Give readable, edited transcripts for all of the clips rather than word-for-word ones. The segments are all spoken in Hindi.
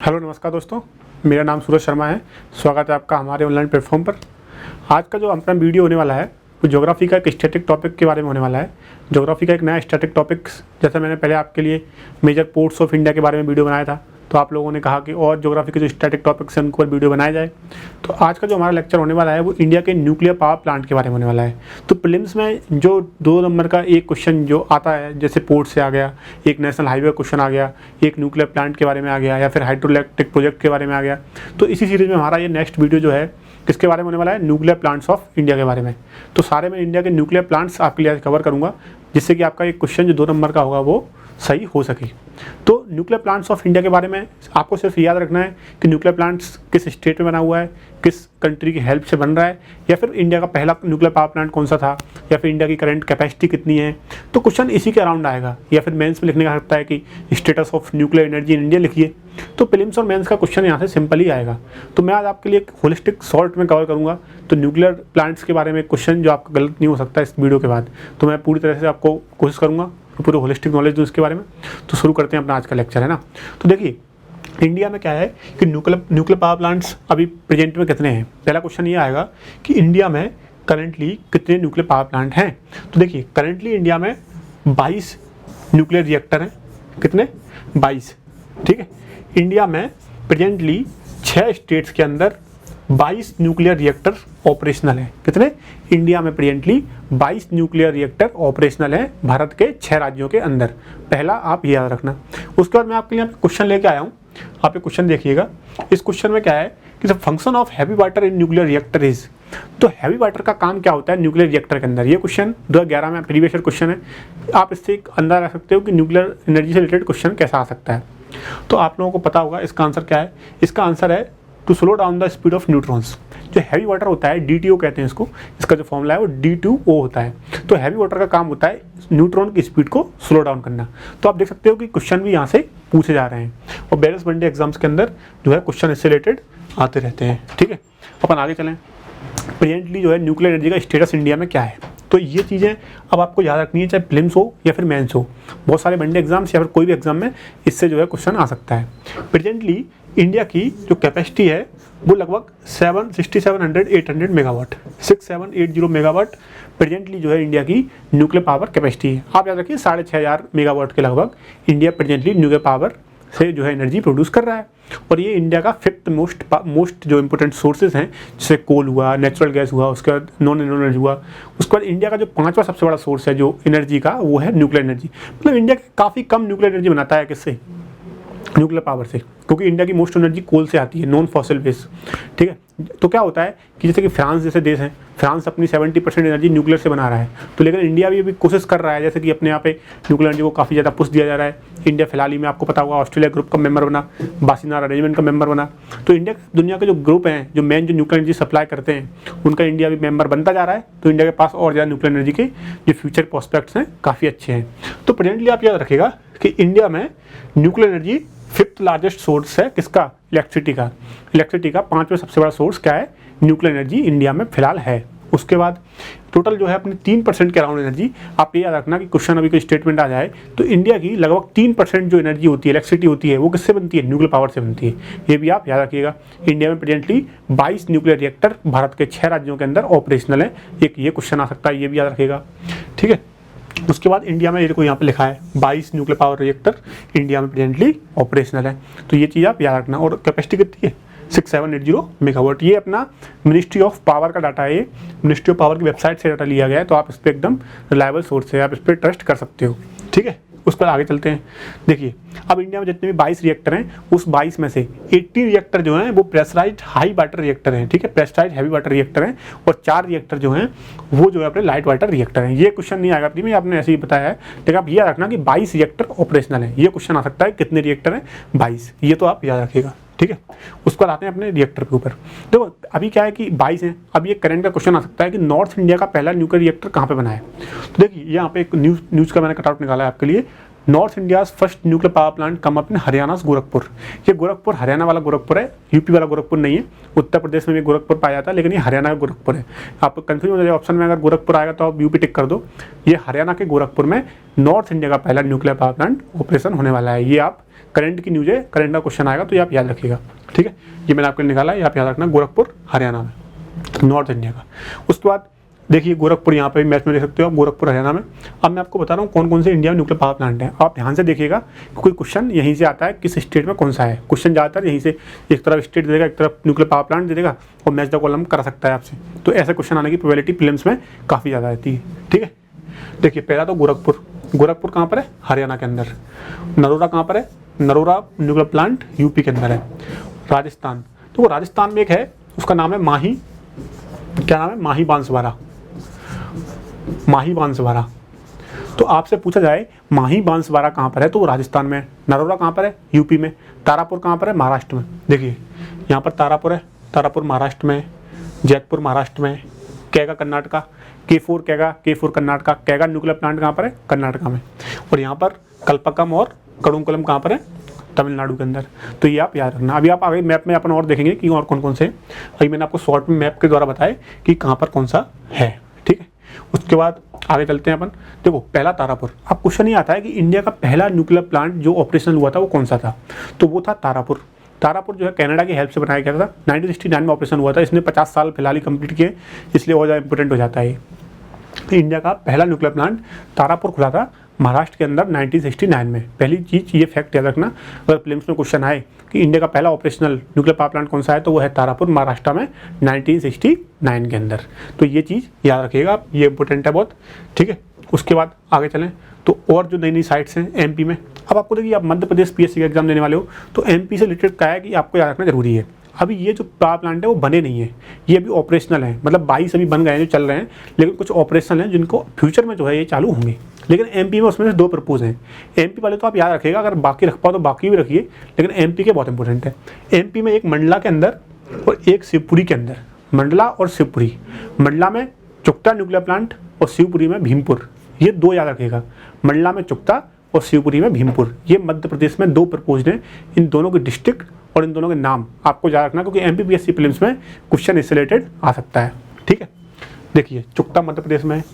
हेलो नमस्कार दोस्तों, मेरा नाम सूरज शर्मा है। स्वागत है आपका हमारे ऑनलाइन प्लेटफॉर्म पर। आज का जो अपना वीडियो होने वाला है वो ज्योग्राफी का एक स्टैटिक टॉपिक के बारे में होने वाला है। ज्योग्राफी का एक नया स्टैटिक टॉपिक, जैसे मैंने पहले आपके लिए मेजर पोर्ट्स ऑफ इंडिया के बारे में वीडियो बनाया था, तो आप लोगों ने कहा कि और ज्योग्राफी के जो स्टैटिक टॉपिक्स हैं उनके ऊपर वीडियो बनाया जाए। तो आज का जो हमारा लेक्चर होने वाला है वो इंडिया के न्यूक्लियर पावर प्लांट के बारे में होने वाला है। तो प्रीलिम्स में जो 2 नंबर का एक क्वेश्चन जो आता है, जैसे पोर्ट से आ गया, एक नेशनल हाईवे क्वेश्चन आ गया, एक न्यूक्लियर प्लांट के बारे में आ गया, या फिर हाइड्रो इलेक्ट्रिक प्रोजेक्ट के बारे में आ गया। तो इसी सीरीज़ में हमारा ये नेक्स्ट वीडियो जो है किसके बारे में होने वाला है, न्यूक्लियर प्लांट्स ऑफ इंडिया के बारे में। तो सारे मैं इंडिया के न्यूक्लियर प्लांट्स आपके लिए आज कवर करूँगा, जिससे कि आपका एक क्वेश्चन जो 2 नंबर का होगा वो सही हो सके। तो न्यूक्लियर प्लांट्स ऑफ इंडिया के बारे में आपको सिर्फ याद रखना है कि न्यूक्लियर प्लांट्स किस स्टेट में बना हुआ है, किस कंट्री की हेल्प से बन रहा है, या फिर इंडिया का पहला न्यूक्लियर पावर प्लांट कौन सा था, या फिर इंडिया की करंट कैपेसिटी कितनी है। तो क्वेश्चन इसी के अराउंड आएगा। या फिर मेंस में लिखने का सकता है कि status of nuclear energy in India लिखिए। तो प्रीलिम्स और मेंस का क्वेश्चन यहाँ से सिंपल ही आएगा। तो मैं आज आपके लिए एक होलिस्टिक शॉर्ट में कवर करूँगा। तो न्यूक्लियर प्लांट्स के बारे में क्वेश्चन जो आपका गलत नहीं हो सकता इस वीडियो के बाद, तो मैं पूरी तरह से आपको कोशिश करूँगा पूरे होलिस्टिक नॉलेज दूँ इसके बारे में। तो शुरू करते हैं अपना आज का लेक्चर, है ना। तो देखिए, इंडिया में क्या है कि न्यूक्लियर पावर प्लांट्स अभी प्रेजेंट में कितने हैं। पहला क्वेश्चन ये आएगा कि इंडिया में करंटली कितने न्यूक्लियर पावर प्लांट हैं। तो देखिए, करंटली इंडिया में 22 न्यूक्लियर रिएक्टर हैं। कितने? 22। ठीक है। इंडिया में प्रेजेंटली 6 स्टेट्स के अंदर 22 न्यूक्लियर रिएक्टर ऑपरेशनल हैं। कितने? इंडिया में प्रेजेंटली 22 न्यूक्लियर रिएक्टर ऑपरेशनल हैं भारत के 6 राज्यों के अंदर। पहला आप ये याद रखना। उसके बाद मैं आपके लिए क्वेश्चन लेके आया हूँ, आप ये क्वेश्चन देखिएगा। इस क्वेश्चन में क्या है कि the function of heavy water in nuclear reactor is. तो हैवी वाटर का काम क्या होता है न्यूक्लियर रिएक्टर के अंदर। ये क्वेश्चन 2011 में प्रीवियस ईयर क्वेश्चन है। आप इससे एक अंदाजा रख सकते हो कि न्यूक्लियर एनर्जी से रिलेटेड क्वेश्चन कैसा आ सकता है। तो आप लोगों को पता होगा इसका आंसर क्या है। इसका आंसर है to slow down the speed of neutrons. जो हैवी वाटर होता है, DTO कहते हैं इसको, इसका जो फॉर्मूला है वो D2O होता है। तो हैवी वाटर का काम होता है न्यूट्रॉन की स्पीड को स्लो डाउन करना। तो आप देख सकते हो कि क्वेश्चन भी यहाँ से पूछे जा रहे हैं, और वेरियस वनडे एग्जाम्स के अंदर जो है क्वेश्चन इससे रिलेटेड आते रहते हैं। ठीक है, अपन आगे चलें। प्रेजेंटली जो है न्यूक्लियर एनर्जी का स्टेटस इंडिया में क्या है। तो ये चीज़ें अब आपको याद रखनी है, चाहे प्रीलिम्स हो या फिर मेंस हो। बहुत सारे वनडे एग्जाम्स या फिर कोई भी एग्जाम में इससे जो है क्वेश्चन आ सकता है। प्रेजेंटली इंडिया की जो कैपेसिटी है वो लगभग 6700-800 मेगावाट, 6780 मेगावाट प्रेजेंटली जो है इंडिया की न्यूक्लियर पावर कैपेसिटी है। आप याद रखिए 6500 मेगावाट के लगभग इंडिया प्रेजेंटली न्यूक्लियर पावर से जो है एनर्जी प्रोड्यूस कर रहा है। और ये इंडिया का 5th मोस्ट जो इंपॉर्टेंट सोर्सेज हैं, जैसे कोल हुआ, नेचुरल गैस हुआ, उसके बाद नॉन एनर्जी हुआ। उसके बाद इंडिया का जो 5वां सबसे बड़ा सोर्स है जो एनर्जी का, वो है न्यूक्लियर एनर्जी। मतलब इंडिया काफ़ी कम न्यूक्लियर एनर्जी बनाता है। किससे? न्यूक्लियर पावर से, क्योंकि इंडिया की मोस्ट एनर्जी कोल से आती है, नॉन फॉसिल बेस। ठीक है। तो क्या होता है कि जैसे कि फ्रांस जैसे देश हैं, फ्रांस अपनी 70% एनर्जी न्यूक्लियर से बना रहा है। तो लेकिन इंडिया भी अभी कोशिश कर रहा है, जैसे कि अपने यहाँ पे न्यूक्लियर एनर्जी को काफ़ी ज़्यादा पुश दिया जा रहा है। इंडिया फिलहाल ही में आपको पता होगा ऑस्ट्रेलिया ग्रुप का मेंबर बना, बासिनार अरेंजमेंट का मेंबर बना। तो इंडिया दुनिया के जो ग्रुप हैं जो मेन जो न्यूक्लियर एनर्जी सप्लाई करते हैं, उनका इंडिया भी मेंबर बनता जा रहा है। तो इंडिया के पास और ज़्यादा न्यूक्लियर एनर्जी के जो फ्यूचर प्रोस्पेक्ट्स हैं काफ़ी अच्छे हैं। तो प्रेजेंटली आप याद रखिएगा कि इंडिया में nuclear energy 5th largest source है। किसका? इलेक्ट्रिसिटी का। इलेक्ट्रिसिटी का 5वां सबसे बड़ा सोर्स क्या है? न्यूक्लियर एनर्जी इंडिया में फिलहाल है। उसके बाद टोटल जो है अपनी 3% के अराउंड एनर्जी। आप ये याद रखना कि क्वेश्चन अभी कोई स्टेटमेंट आ जाए तो इंडिया की लगभग 3% जो एनर्जी होती है, इलेक्ट्रिसिटी होती है, वो किससे बनती है? न्यूक्लियर पावर से बनती है। ये भी आप याद रखिएगा। इंडिया में प्रेजेंटली 22 न्यूक्लियर रिएक्टर भारत के 6 राज्यों के अंदर ऑपरेशनल है। एक ये क्वेश्चन आ सकता है, ये भी याद रखिएगा। ठीक है। उसके बाद इंडिया में देखो यहाँ पे लिखा है 22 न्यूक्लियर पावर रिएक्टर इंडिया में प्रेजेंटली ऑपरेशनल है। तो ये चीज़ आप याद रखना। और कैपेसिटी कितनी है? 6780 मेगावाट। ये अपना मिनिस्ट्री ऑफ पावर का डाटा है। ये मिनिस्ट्री ऑफ पावर की वेबसाइट से डाटा लिया गया है। तो आप इस पर एकदम रिलायबल सोर्स है, आप इस पर ट्रस्ट कर सकते हो। ठीक है। उस पर आगे चलते हैं। देखिए, अब इंडिया में जितने भी 22 रिएक्टर हैं, उस 22 में से 80 रिएक्टर जो हैं वो प्रेशराइज्ड हाई वाटर रिएक्टर हैं। ठीक है, प्रेशराइज्ड हैवी वाटर रिएक्टर हैं। और 4 रिएक्टर जो हैं वो जो है अपने लाइट वाटर रिएक्टर हैं। ये क्वेश्चन नहीं आएगा प्रीमियम, आपने ऐसे ही बताया है। लेकिन आप ये रखना कि 22 रिएक्टर ऑपरेशनल है। ये क्वेश्चन आ सकता है कितने रिएक्टर हैं? 22। ये तो आप याद रखिएगा। ठीक है। उसके बाद आते हैं अपने रिएक्टर के ऊपर। देखो अभी क्या है कि 22 हैं। अब ये करंट का क्वेश्चन आ सकता है कि नॉर्थ इंडिया का पहला न्यूक्लियर रिएक्टर कहाँ पे बना है। तो देखिए यहाँ पे एक न्यूज़ का मैंने कटआउट निकाला है आपके लिए। North India's first nuclear power plant come up in Haryana Gorakhpur. ये गोरखपुर हरियाणा वाला गोरखपुर है, यूपी वाला गोरखपुर नहीं है। उत्तर प्रदेश में भी गोरखपुर पाया जाता है, लेकिन ये हरियाणा का गोरखपुर है। आप कंफ्यूज हो जाए ऑप्शन में, अगर गोरखपुर आएगा तो आप यूपी टिक कर दो। ये हरियाणा के गोरखपुर में नॉर्थ इंडिया का पहला न्यूक्लियर पावर प्लांट ऑपरेशन होने वाला है। ये आप करंट की न्यूज़ है, करंट का क्वेश्चन आएगा तो ये आप याद रखिएगा, ठीक है। ये मैंने आपके लिए निकाला है, ये आप याद रखना, गोरखपुर हरियाणा में, नॉर्थ इंडिया का। उसके बाद देखिए गोरखपुर यहाँ पे मैच में देख सकते हो आप, गोरखपुर हरियाणा में। अब मैं आपको बता रहा हूँ कौन कौन से इंडिया में न्यूक्लियर पावर प्लांट हैं। आप ध्यान से देखिएगा, कोई क्वेश्चन यहीं से आता है किस स्टेट में कौन सा है। क्वेश्चन ज़्यादातर यहीं से, एक तरफ स्टेट दे देगा, एक तरफ न्यूक्लियर पावर प्लांट दे देगा और मैच द कॉलम कर सकता है आपसे। तो ऐसे क्वेश्चन आने की प्रोबेबिलिटी प्रीलिम्स में काफ़ी ज़्यादा रहती है, ठीक है। देखिए पहला तो गोरखपुर, गोरखपुर कहाँ पर है? हरियाणा के अंदर। नरोरा कहाँ पर है? नरोरा न्यूक्लियर प्लांट यूपी के अंदर है। राजस्थान, तो वो राजस्थान में एक है, उसका नाम है माही, क्या नाम है? माही बांसवाड़ा, माही बांसवाड़ा। तो आपसे पूछा जाए माही बांसवाड़ा कहाँ पर है, तो वो राजस्थान में है। नरोरा कहाँ पर है? यूपी में। तारापुर कहाँ पर है? महाराष्ट्र में। देखिए यहाँ पर तारापुर है, तारापुर महाराष्ट्र में, जैतपुर महाराष्ट्र में, Kaiga Karnataka, K4 Kaiga, K4 Karnataka. Kaiga nuclear plant कहाँ पर है? कर्नाटका में। और यहाँ पर कल्पक्कम और कड़ुंकुलम कहाँ पर है? तमिलनाडु के अंदर। तो ये आप याद रखना। अभी आप आगे मैप में अपन और देखेंगे कि और कौन कौन से, अभी मैंने आपको शॉर्ट में मैप के द्वारा बताया कि कहाँ पर कौन सा है, ठीक है। उसके बाद आगे चलते हैं अपन। देखो पहला तारापुर, अब क्वेश्चन ये आता है कि इंडिया का पहला न्यूक्लियर प्लांट जो ऑपरेशनल हुआ था वो कौन सा था, तो वो था तारापुर। तारापुर जो है कनाडा की हेल्प से बनाया गया था, 1969 में ऑपरेशन हुआ था। इसने 50 साल फिलहाल ही कंप्लीट किए, इसलिए और ज़्यादा इंपॉर्टेंट हो जाता है। तो इंडिया का पहला न्यूक्लियर प्लांट तारापुर खुला था महाराष्ट्र के अंदर 1969 में। पहली चीज़ ये फैक्ट याद रखना, अगर प्रीलिम्स में क्वेश्चन आए कि इंडिया का पहला ऑपरेशनल न्यूक्लियर पावर प्लांट कौन सा है, तो वो है तारापुर महाराष्ट्र में 1969 के अंदर। तो ये चीज़ याद रखिएगा आप, ये इंपॉर्टेंट है बहुत, ठीक है। उसके बाद आगे चलें तो और जो नई नई साइट्स हैं एमपी में। अब आपको देखिए आप मध्य प्रदेश पीएससी का एग्जाम देने वाले हो, तो एमपी से रिलेटेड क्या है कि आपको याद रखना जरूरी है। अभी ये जो पावर प्लांट है वो बने नहीं है, ये अभी ऑपरेशनल है, मतलब 22 अभी बन गए हैं जो चल रहे हैं, लेकिन कुछ ऑपरेशनल हैं जिनको फ्यूचर में जो है ये चालू होंगे। लेकिन एमपी में उसमें से 2 प्रपोज हैं। एमपी वाले तो आप याद रखिएगा, अगर बाकी रख पाओ तो बाकी भी रखिए, लेकिन एमपी के बहुत इंपॉर्टेंट है। एमपी में एक मंडला के अंदर और एक शिवपुरी के अंदर, मंडला और शिवपुरी। मंडला में चुक्ता न्यूक्लियर प्लांट और शिवपुरी में भीमपुर, ये 2 याद रखिएगा। मंडला में चुक्ता और शिवपुरी में भीमपुर, ये मध्य प्रदेश में 2 प्रपोज्ड हैं। इन दोनों के डिस्ट्रिक्ट और इन दोनों के नाम आपको याद रखना, क्योंकि एमपीपीएससी प्रीलिम्स में क्वेश्चन इससे रिलेटेड आ सकता है, ठीक है। देखिए चुक्ता मध्य प्रदेश में है,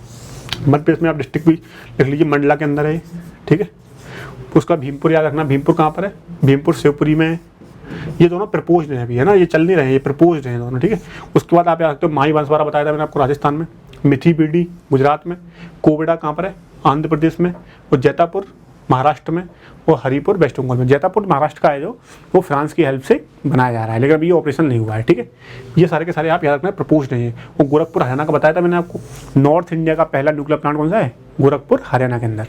मध्य प्रदेश में आप डिस्ट्रिक्ट भी लिख लीजिए, मंडला के अंदर है, ठीक है। उसका भीमपुर याद रखना, भीमपुर कहाँ पर है? भीमपुर शिवपुरी में है। ये दोनों प्रपोज्ड हैं अभी, है ना, ये चल नहीं रहे हैं, ये प्रपोज्ड हैं दोनों, ठीक है। उसके बाद आप याद रखते हो माही बांसवाड़ा बताया था मैंने आपको राजस्थान में, मिठी बीडी गुजरात में, कोविडा कहाँ पर है? आंध्र प्रदेश में, और जैतापुर महाराष्ट्र में, और हरिपुर वेस्ट बंगाल में। जैतापुर महाराष्ट्र का है जो, वो फ्रांस की हेल्प से बनाया जा रहा है, लेकिन अभी ये ऑपरेशन नहीं हुआ है, ठीक है। ये सारे के सारे आप याद रखना, प्रपोज नहीं है। वो गोरखपुर हरियाणा का बताया था मैंने आपको। नॉर्थ इंडिया का पहला न्यूक्लियर प्लांट कौन सा है? गोरखपुर हरियाणा के अंदर,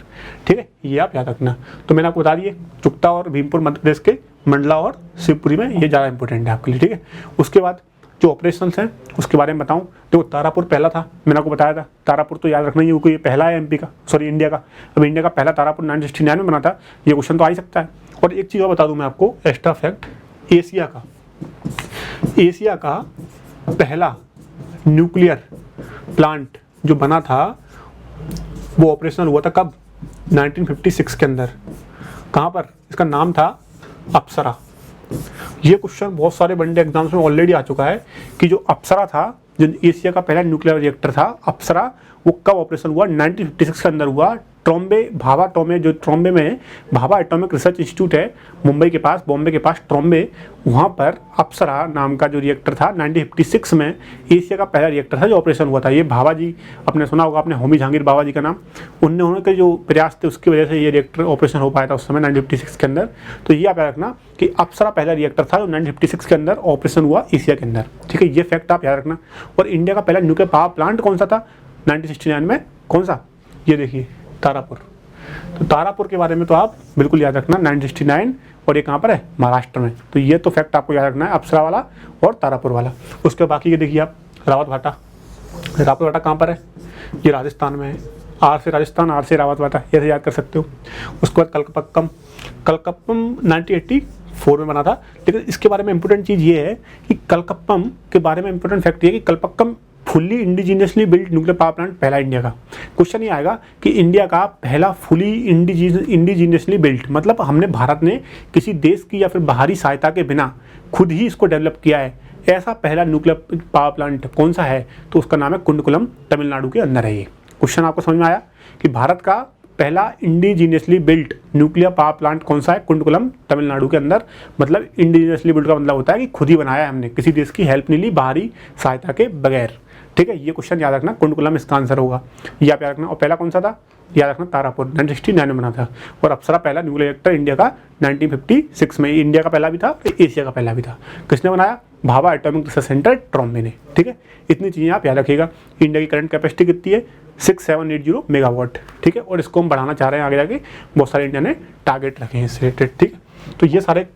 ठीक है। ये आप याद रखना। तो मैंने आपको बता दिए चुक्ता और भीमपुर मध्य प्रदेश के, मंडला और शिवपुरी में, ये ज़्यादा इंपॉर्टेंट है आपके लिए, ठीक है। उसके बाद जो ऑपरेशंस हैं उसके बारे में बताऊं तो तारापुर पहला था, मैंने आपको बताया था। तारापुर तो याद रखना ही, क्योंकि ये पहला है एमपी का, सॉरी इंडिया का। अब इंडिया का पहला तारापुर 1969 में बना था, ये क्वेश्चन तो आ ही सकता है। और एक चीज़ और बता दूं मैं आपको, एक्स्ट्रा फैक्ट, एशिया का पहला न्यूक्लियर प्लांट जो बना था वो ऑपरेशनल हुआ था कब? 1956 के अंदर। कहाँ पर? इसका नाम था अप्सरा। ये क्वेश्चन बहुत सारे वनडे एग्जाम्स में ऑलरेडी आ चुका है कि जो अप्सरा था, जो एशिया का पहला न्यूक्लियर रिएक्टर था अप्सरा, वो कब ऑपरेशन हुआ? 1956 के अंदर हुआ। ट्रॉम्बे, भाभा टॉमे, जो ट्रॉम्बे में भाभा एटॉमिक रिसर्च इंस्टीट्यूट है मुंबई के पास, बॉम्बे के पास ट्रॉम्बे, वहाँ पर अप्सरा नाम का जो रिएक्टर था 1956 में एशिया का पहला रिएक्टर था जो ऑपरेशन हुआ था। ये भाभा जी, आपने सुना होगा आपने, होमी जहांगीर बाबा जी का नाम, उनके जो प्रयास थे उसकी वजह से ये रिएक्टर ऑपरेशन हो पाया था उस समय 1956 के अंदर। तो ये आप याद रखना कि अप्सरा पहला रिएक्टर था जो 1956 के अंदर ऑपरेशन हुआ एशिया के अंदर, ठीक है। ये फैक्ट आप याद रखना। और इंडिया का पहला न्यूक्लियर पावर प्लांट कौन सा था 1969 में? कौन सा? ये देखिए तारापुर। तो तारापुर के बारे में तो आप बिल्कुल याद रखना, 1969, और ये कहाँ पर है? महाराष्ट्र में। तो ये तो फैक्ट आपको याद रखना है, अप्सरा वाला और तारापुर वाला। उसके बाकी ये देखिए आप, रावत भाटा। रावत भाटा कहाँ पर है? ये राजस्थान में है। आर से राजस्थान, आर से रावत भाटा, ऐसे याद कर सकते हो। उसके बाद कलकप्पम 1984 में बना था। लेकिन इसके बारे में इंपॉर्टेंट चीज़ ये है कि कलकप्पम के बारे में इंपॉर्टेंट फैक्ट ये है कि Kalpakkam fully indigenously built nuclear power plant पहला इंडिया का। क्वेश्चन ये आएगा कि इंडिया का पहला फुली इंडिजीनियसली बिल्ट, मतलब हमने, भारत ने किसी देश की या फिर बाहरी सहायता के बिना खुद ही इसको डेवलप किया है, ऐसा पहला न्यूक्लियर पावर प्लांट कौन सा है? तो उसका नाम है कुंडकुलम, तमिलनाडु के अंदर है ये। क्वेश्चन आपको समझ में आया कि भारत का पहला indigenously built nuclear power plant कौन सा है? कुंडकुलम, तमिलनाडु के अंदर। मतलब इंडिजीनियसली बिल्ट का मतलब होता है कि खुद ही बनाया है हमने, किसी देश की हेल्प नहीं ली, बाहरी सहायता के बगैर। ठीक है, ये क्वेश्चन याद रखना, कुंडकुलम इसका आंसर होगा, ये आप याद रखना। और पहला कौन सा था? याद रखना, तारापुर 1969 में बना था। और अप्सरा पहला न्यूक्लियर रिएक्टर इंडिया का 1956 में, इंडिया का पहला भी था, एशिया का पहला भी था। किसने बनाया? Bhabha atomic research centre, Trombay ने। ठीक है, इतनी चीज़ें आप याद रखिएगा। इंडिया की करंट कैपेसिटी कितनी है? 6780 मेगावाट। ठीक है, और इसको हम बढ़ाना चाह रहे हैं आगे जाके, बहुत सारे इंडिया ने टारगेट रखे हैं इससे रिलेटेड। ठीक है, तो ये सारे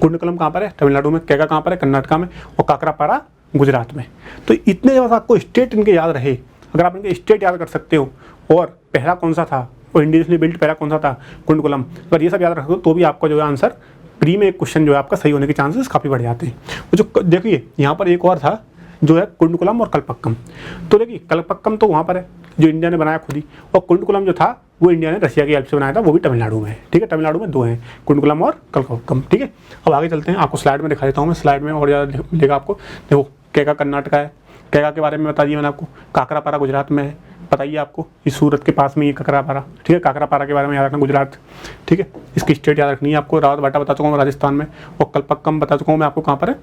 कुंडकुलम कहाँ पर है? तमिलनाडु में। कैगा कहाँ पर है? कर्नाटका में। और काकरापारा गुजरात में। तो इतने बस आपको स्टेट इनके याद रहे, अगर आप इनके स्टेट याद कर सकते हो, और पहला कौन सा था, और इंडिजिनियसली बिल्ट पहला कौन सा था? कुंडकुलम। अगर ये सब याद रखो तो भी आपका जो है आंसर प्री में एक क्वेश्चन जो है आपका सही होने के चांसेस काफ़ी बढ़ जाते हैं। तो जो देखिए यहाँ पर एक और था जो है कुंडकुलम और कल्पक्कम। तो देखिए कल्पक्कम तो वहाँ पर है जो इंडिया ने बनाया खुद ही, और कुंडकुलम जो था वो इंडिया ने रशिया की हेल्प से बनाया था, वो भी तमिलनाडु में है। ठीक है, तमिलनाडु में दो हैं, कुंडकुलम और कल्पक्कम। ठीक है, अब आगे चलते हैं, आपको स्लाइड में दिखा देता हूँ मैं, स्लाइड में और ज़्यादा मिलेगा आपको। देखो कैगा कर्नाटका है, कैगा के बारे में बता दिया मैंने आपको, काकरापारा गुजरात में है, बताइए आपको, इस सूरत के पास में ये काकरापारा। ठीक है, काकरापारा के बारे में याद रखना, गुजरात। ठीक है, इसकी स्टेट याद रखनी है आपको। रावतभाटा बता चुका हूँ राजस्थान में, और कल्पक्कम बता चुका हूँ मैं आपको कहाँ पर है?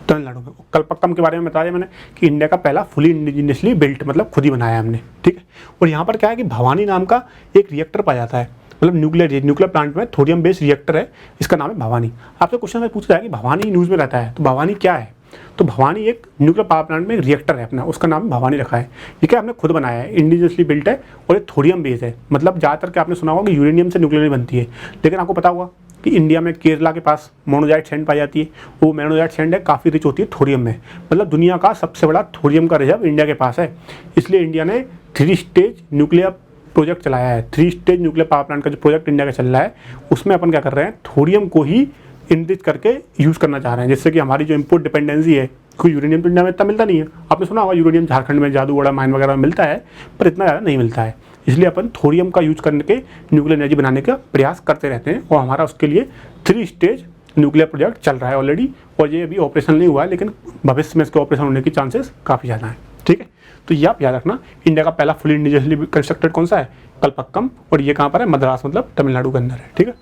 तमिलनाडु में। कल्पक्कम के बारे में बताया मैंने कि इंडिया का पहला फुली इंडिजिनियसली बिल्ट, मतलब खुद ही बनाया हमने। ठीक है, और यहाँ पर क्या है कि भवानी नाम का एक रिएक्टर पाया जाता है, मतलब न्यूक्लियर प्लांट में थोरियम बेस्ड रिएक्टर है, इसका नाम है भवानी। आपसे क्वेश्चन पूछा जाए कि भवानी न्यूज़ में रहता है, तो भवानी क्या है? तो भवानी एक न्यूक्लियर पावर प्लांट में एक रिएक्टर है अपना, उसका नाम भवानी रखा है। ये क्या हमने खुद बनाया है, इंडिजिनियसली बिल्ट है, और ये थोरियम बेस्ड है। मतलब ज़्यादातर क्या आपने सुना होगा कि यूरेनियम से न्यूक्लियर बनती है, लेकिन आपको पता होगा कि इंडिया में केरला के पास मोनोजाइट सैंड पाई जाती है, वो मोनोजाइट सैंड है, काफ़ी रिच होती है थोरियम में। मतलब दुनिया का सबसे बड़ा थोरियम का रिजर्व इंडिया के पास है। इसलिए इंडिया ने 3 स्टेज न्यूक्लियर प्रोजेक्ट चलाया है। 3 स्टेज न्यूक्लियर पावर प्लांट का जो प्रोजेक्ट इंडिया का चल रहा है, उसमें अपन क्या कर रहे हैं, थोरियम को ही इंडिज करके यूज़ करना चाह रहे हैं, जिससे कि हमारी जो इम्पोर्ट डिपेंडेंसी है, क्योंकि यूरेनियम तो इंडिया में इतना मिलता नहीं है। आपने सुना होगा यूरेनियम झारखंड में जादूगढ़ा माइन वगैरह में मिलता है, पर इतना ज़्यादा नहीं मिलता है। इसलिए अपन थोरियम का यूज़ करके न्यूक्लियर एनर्जी बनाने का प्रयास करते रहते हैं, और हमारा उसके लिए 3 स्टेज न्यूक्लियर प्रोजेक्ट चल रहा है ऑलरेडी, और ये अभी ऑपरेशन नहीं हुआ है, लेकिन भविष्य में इसके ऑपरेशन होने की चांसेस काफ़ी ज़्यादा हैं। ठीक है, तो ये आप याद रखना, इंडिया का पहला फुली इंडिजिनियसली कंस्ट्रक्टेड कौन सा है? कल्पक्कम, और ये कहाँ पर है? मद्रास, मतलब तमिलनाडु के अंदर है। ठीक है,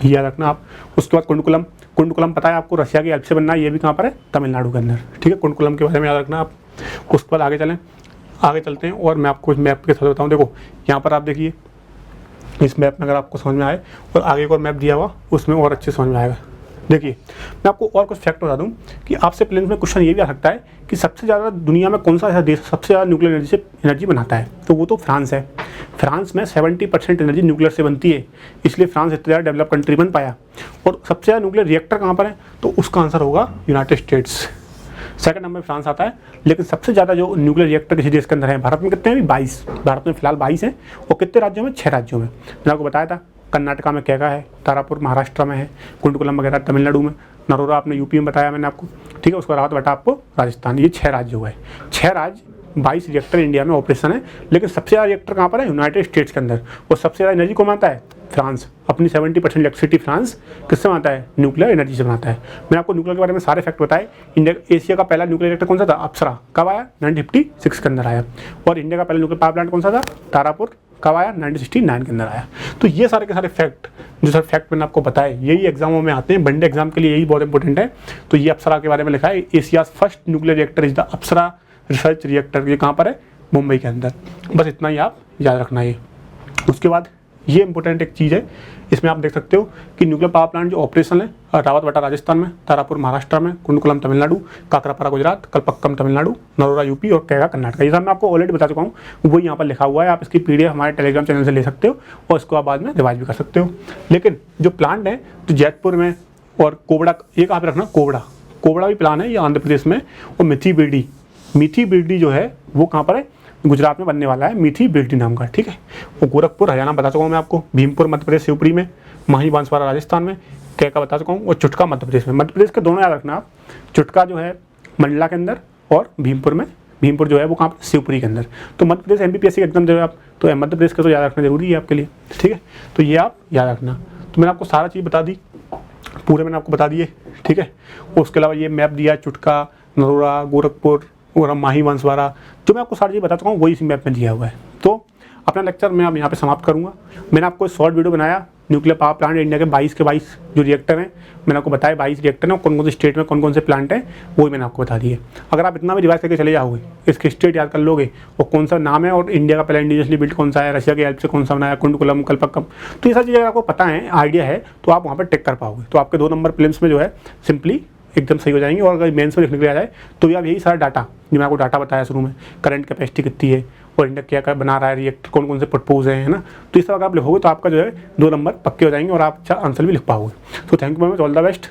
ये याद रखना आप। उसके बाद कुंडकुलम, कुंडकुलम पता है आपको, रशिया की हेल्प से बनना है, ये भी कहाँ पर है? तमिलनाडु के अंदर। ठीक है, कुंडकुलम के बारे में याद रखना आप। उसके बाद आगे चलते हैं, और मैं आपको इस मैप के साथ बताऊँ। देखो यहाँ पर आप देखिए, इस मैप में अगर आपको समझ में आए, और आगे एक और मैप दिया हुआ, उसमें और अच्छे समझ में आएगा। देखिए मैं आपको और कुछ फैक्ट बता दूं कि आपसे प्लेन्स में क्वेश्चन ये भी आ सकता है कि सबसे ज़्यादा दुनिया में कौन सा ऐसा देश सबसे ज़्यादा न्यूक्लियर एनर्जी से एनर्जी बनाता है, तो वो तो फ्रांस है। फ्रांस में 70% एनर्जी न्यूक्लियर से बनती है, इसलिए फ्रांस इतना ज़्यादा डेवलप कंट्री बन पाया। और सबसे ज़्यादा न्यूक्लियर रिएक्टर कहाँ पर है, तो उसका आंसर होगा United states. Second number France आता है, लेकिन सबसे ज़्यादा जो न्यूक्लियर रिएक्टर किसी देश के अंदर है, भारत में कितने हैं? 22। भारत में फिलहाल 22 हैं, और कितने राज्यों में? 6 राज्यों में। मैंने आपको बताया था, कर्नाटका में कैगा है, तारापुर महाराष्ट्र में है, कुंडकुलम वगैरह तमिलनाडु में, नरोरा आपने यूपी में बताया मैंने आपको। ठीक है, उसका रावतभाटा आपको राजस्थान। ये 6 राज्य हुए, 6 राज्य, 22 रिएक्टर इंडिया में ऑपरेशन है। लेकिन सबसे ज़्यादा रिएक्टर कहाँ पर है? यूनाइटेड स्टेट्स के अंदर। और सबसे ज़्यादा एनर्जी कौन बनाता है? फ्रांस। अपनी 70% इलेक्ट्रिसिटी फ्रांस किससे बनाता है? न्यूक्लियर एनर्जी से बनाता है। मैंने आपको न्यूक्लियर के बारे में सारे फैक्ट बताए। इंडिया एशिया का पहला न्यूक्लियर रिएक्टर कौन सा था? अप्सरा। कब आया? 1956 के अंदर आया। और इंडिया का पहला न्यूक्लियर पावर प्लांट कौन सा था? तारापुर। कब आया? 1969 के अंदर आया। तो ये सारे के सारे फैक्ट जो सर फैक्ट मैंने आपको बताए, यही एग्जामों में आते हैं, वनडे एग्जाम के लिए यही बहुत इंपॉर्टेंट है। तो ये अप्सरा के बारे में लिखा है, Asia's first nuclear reactor is the Apsara research reactor. ये कहाँ पर है? मुंबई के अंदर। बस इतना ही आप याद रखना है। उसके बाद ये इंपॉर्टेंट एक चीज़ है, इसमें आप देख सकते हो कि न्यूक्लियर पावर प्लांट जो ऑपरेशन है, रावतभाटा राजस्थान में, तारापुर महाराष्ट्र में, कुंडकुलम तमिलनाडु, काकरापारा गुजरात, कल्पक्कम तमिलनाडु, नरोरा यूपी और कैगा कर्नाटक। ये सब मैं आपको ऑलरेडी बता चुका हूँ, वो यहाँ पर लिखा हुआ है। आप इसकी PDF हमारे टेलीग्राम चैनल से ले सकते हो, और इसको आप बाद में रिवाइज भी कर सकते हो। लेकिन जो प्लांट है तो जयपुर में, और कोबड़ा, ये कहाँ पर रखना? कोबड़ा भी प्लान है, ये आंध्र प्रदेश में। और मिथी बिरडी जो है वो कहाँ पर है? गुजरात में बनने वाला है, मिथी बिरडी नाम का। ठीक है, वो गोरखपुर हरियाणा बता चुका हूँ मैं आपको, भीमपुर मध्य प्रदेश शिवपुरी में, माही बांसवाड़ा राजस्थान में, कैका बता चुका हूँ, और चुटका मध्य प्रदेश में। मध्य प्रदेश के दोनों याद रखना आप, चुटका जो है मंडला के अंदर, और भीमपुर में, भीमपुर जो है वो कहाँ पर? शिवपुरी के अंदर। तो मध्य प्रदेश MPPSC एग्जाम दे आप, तो मध्य प्रदेश का तो याद रखना जरूरी है आपके लिए। ठीक है, तो ये आप याद रखना। तो मैंने आपको सारा चीज़ बता दी, पूरे मैंने आपको बता दिए। ठीक है, उसके अलावा ये मैप दिया, चुटका, नरोरा, गोरखपुर और माही बांसवाड़ा, जो मैं आपको सारी चीज़ बता चुका हूँ वही इसी मैप में दिया हुआ है। तो अपना लेक्चर मैं अब यहाँ पे समाप्त करूँगा। मैंने आपको एक शॉर्ट वीडियो बनाया, न्यूक्लियर पावर प्लांट इंडिया के 22 के 22 जो रिएक्टर हैं, मैंने आपको बताया 22 रिएक्टर हैं, कौन कौन से स्टेट में कौन कौन से प्लांट हैं, वो ही मैंने आपको बता दिए। अगर आप इतना भी रिवाइज करके चले जाओगे, इसके स्टेट याद कर लोगे और कौन सा नाम है और इंडिया का पहला इंडिजिनियसली बिल्ट कौन सा है, रशिया की हेल्प से कौन सा बनाया, कुंडकुलम, कल्पक्कम, तो ये सारी चीज़ें आपको पता है, आइडिया है, तो आप वहाँ पर टिक कर पाओगे। तो आपके 2 नंबर प्रीलिम्स में जो है सिंपली एकदम सही हो जाएंगे। और अगर मेंस में लिखने के लिए आ जाए तो भी आप यही सारा डाटा जो मैं आपको डाटा बताया शुरू में, करंट कैपेसिटी कितनी है और इंडिया क्या बना रहा है, रिएक्टर कौन कौन से प्रपोज हैं, है ना, तो इस तरह अगर आप लिखोगे तो आपका जो है 2 नंबर पक्के हो जाएंगे और आप अच्छा आंसर भी लिख पाओगे। तो thank you very much, all the best.